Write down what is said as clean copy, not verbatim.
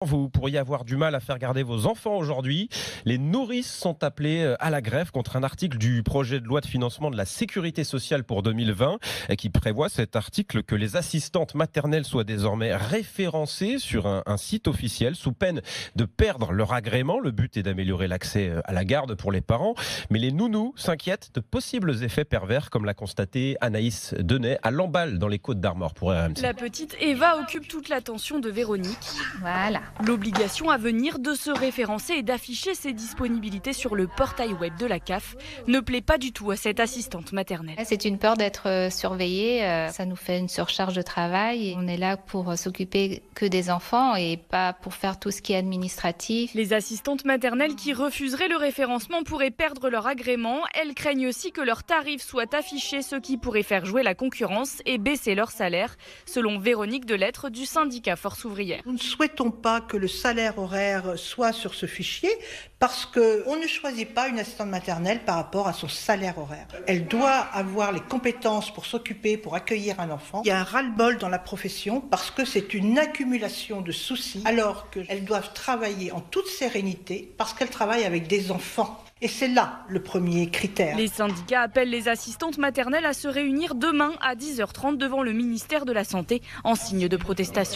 vous pourriez avoir du mal à faire garder vos enfants aujourd'hui. Les nourrices sont appelées à la grève contre un article du projet de loi de financement de la sécurité sociale pour 2020 qui prévoit cet article que les assistantes maternelles soient désormais référencées sur un site officiel sous peine de perdre leur agrément. Le but est d'améliorer l'accès à la garde pour les parents. Mais les nounous s'inquiètent de possibles effets pervers, comme l'a constaté Anaïs Denay à Lamballe dans les Côtes-d'Armor pour RMC. La petite Eva occupe toute l'attention de Véronique. Voilà. L'obligation à venir de se référencer et d'afficher ses disponibilités sur le portail web de la CAF ne plaît pas du tout à cette assistante maternelle. C'est une peur d'être surveillée. Ça nous fait une surcharge de travail. On est là pour s'occuper que des enfants et pas pour faire tout ce qui est administratif. Les assistantes maternelles qui refuseraient le référencement pourraient perdre leur agrément. Elles craignent aussi que leurs tarifs soient affichés, ce qui pourrait faire jouer la concurrence et baisser leur salaire, selon Véronique Delettre du syndicat Force Ouvrière. Nous ne souhaitons pas que le salaire horaire soit sur ce fichier parce qu'on ne choisit pas une assistante maternelle par rapport à son salaire horaire. Elle doit avoir les compétences pour s'occuper, pour accueillir un enfant. Il y a un ras-le-bol dans la profession parce que c'est une accumulation de soucis alors qu'elles doivent travailler en toute sérénité parce qu'elles travaillent avec des enfants. Et c'est là le premier critère. Les syndicats appellent les assistantes maternelles à se réunir demain à 10h30 devant le ministère de la Santé en signe de protestation.